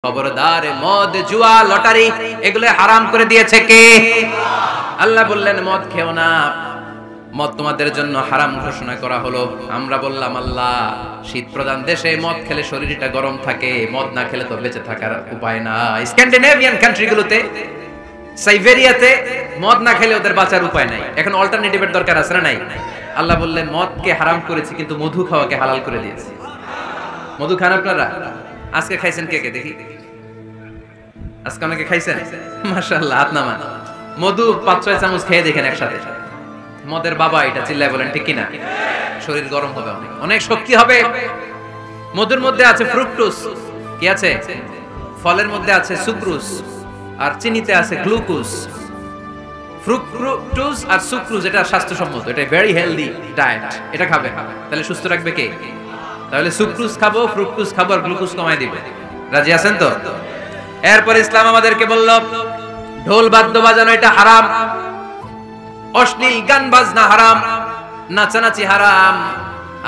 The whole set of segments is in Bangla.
খবরদার, মদ, জুয়া, লটারি এগুলো হারাম করে দিয়েছে কে? আল্লাহ বললেন মদ খেও না, মদ তোমাদের জন্য হারাম ঘোষণা করা হলো। আমরা বললাম আল্লাহ, শীত প্রধান দেশে মদ খেলে শরীরটা গরম থাকে, মদ না খেলে তো বেঁচে থাকার উপায় না। স্ক্যান্ডিনেভিয়ান কান্ট্রিগুলোতে, সাইবেরিয়াতে মদ না খেলে ওদের বাঁচার উপায় নাই। এখন অল্টারনেটিভের দরকার আছে না নাই? আল্লাহ বললেন মদকে হারাম করেছি, কিন্তু মধু খাওয়াকে হালাল করে দিয়েছি। মধু খান আপনারা? আজকে খাইছেন কে কে দেখি? আজকে অনেকে খাইছেন? মাশাআল্লাহ, হাত নামান। মধু 5-6 চামচ খেয়ে দেখেন একসাথে। মদের বাবা এটা, চিল্লায় বলেন ঠিক কিনা? শরীর গরম হবে, অনেক অনেক শক্তি হবে। মধুর মধ্যে আছে ফ্রুকটোজ, কি আছে? ফলের মধ্যে আছে সুক্রোজ, আর চিনিতে আছে গ্লুকোজ। ফ্রুকটোজ আর সুক্রোজ এটা স্বাস্থ্যসম্মত, এটা ভেরি হেলদি ডায়েট। এটা খাবে, তাহলে সুস্থ রাখবে কে? তাহলে সুক্রোজ খাবো, ফ্রুকটোজ খাবো, আর গ্লুকোজ কমাই দিবে। রাজি আছেন তো? এরপর ইসলাম আমাদেরকে বলল ঢোল বাদ্য বাজানো এটা হারাম, অশ্লীল গান বাজনা হারাম, নাচানাচি হারাম।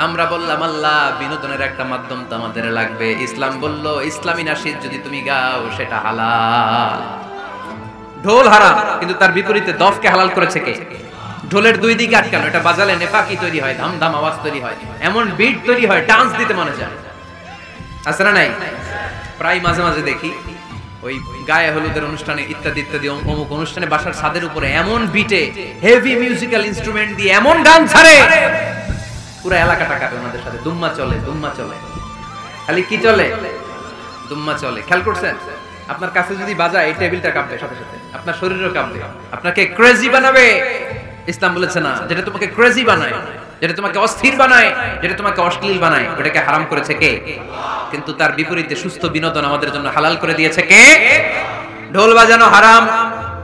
আমরা বললাম আল্লাহ, বিনোদনের একটা মাধ্যম তো আমাদের লাগবে। ইসলাম বলল ইসলামী নাশিদ যদি তুমি গাও সেটা হালাল। ঢোল হারাম, কিন্তু তার বিপরীতে দফকে হালাল করেছে কে? ঢোলের দুই দিকে আটকানো, এটা বাজালে নেফাকি তৈরি হয়, ধাম ধাম আওয়াজ তৈরি হয়, এমন বিট তৈরি হয়, ডান্স দিতে মনে যায়। আছে না নাই? প্রায় মাঝে মাঝে দেখি ওই গায়ে হলুদের অনুষ্ঠানে ইত্যাদি ইত্যাদি অমুক অনুষ্ঠানে বাসার ছাদের উপরে এমন বিটে হেভি মিউজিক্যাল ইনস্ট্রুমেন্ট দিয়ে এমন গান ছাড়ে, পুরো এলাকাটা কাঁপে ওনাদের সাথে। দুম্মা চলে, দুম্মা চলে, খালি কি চলে? দুম্মা চলে। খেয়াল করছেন? আপনার কাছে যদি বাজায় এই টেবিলটা কাঁপবে, সাথে সাথে আপনার শরীরও কাঁপবে, আপনাকে ক্রেজি বানাবে। ইসলাম বলেছে না, যেটা তোমাকে ক্রেজি বানায়, যেটা তোমাকে অস্থির বানায়, যেটা তোমাকে অশ্লীল বানায়, ওটাকে হারাম করেছে কে? কিন্তু তার বিপরীতে সুস্থ বিনোদন আমাদের জন্য হালাল করে দিয়েছে কে? ঢোল বাজানো হারাম,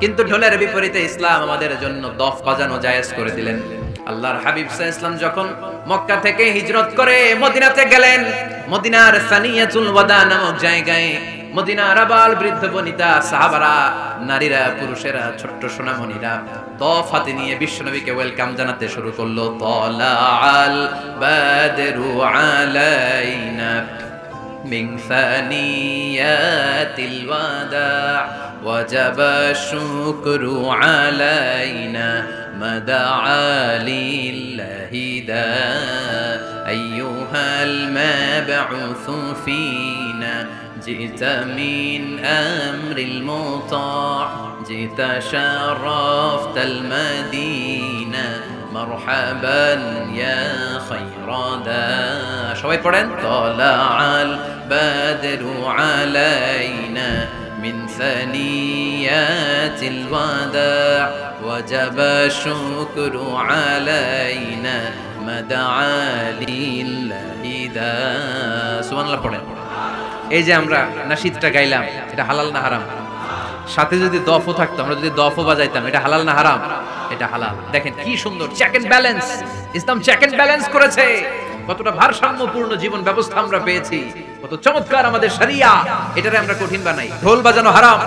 কিন্তু ঢোলের বিপরীতে ইসলাম আমাদের জন্য দফ বাজানো জায়েজ করে দিলেন। আল্লাহর হাবিব সাল্লাল্লাহু আলাইহি ওয়াসাল্লাম যখন মক্কা থেকে হিজরত করে মদিনাতে গেলেন, মদিনার সানিয়াতুল ওয়াদা নামক জায়গায় মদিনার আবাল বৃদ্ধ বনিতা, সাহাবারা, নারীরা, পুরুষেরা, ছোট্ট সোনামণিরা দফ হাতে নিয়ে বিশ্বনবীকে ওয়েলকাম জানাতে শুরু করলো। তালাআল বাদরু আলাইনা মিন সানিয়াতিল ওয়াদা ওয়াজাবা শুকরু আলাইনা মাদাআ লিল্লাহি দা আইয়ুহাল মাবউসু ফিনা جئت من أمر المطاع جئت شرفت المدينة مرحبا يا خير ذا شوي পড়েন طلع البدر علينا من ثنيات الوداع وجب الشكر علينا مدعا لله ذا سبحان الله পড়েন। এই যে আমরা নাশিদটা গাইলাম, এটা হালাল না হারাম? সাথে যদি দফও থাকতো, আমরা যদি দফও বাজাইতাম, এটা হালাল না হারাম? এটা হালাল। দেখেন কি সুন্দর চেক এন্ড ব্যালেন্স, ইসলাম চেক এন্ড ব্যালেন্স করেছে। কতটা ভারসাম্যপূর্ণ জীবন ব্যবস্থা আমরা পেয়েছি, কত চমৎকার আমাদের শরিয়া। এটারে আমরা কঠিন বানাই। ঢোল বাজানো হারাম,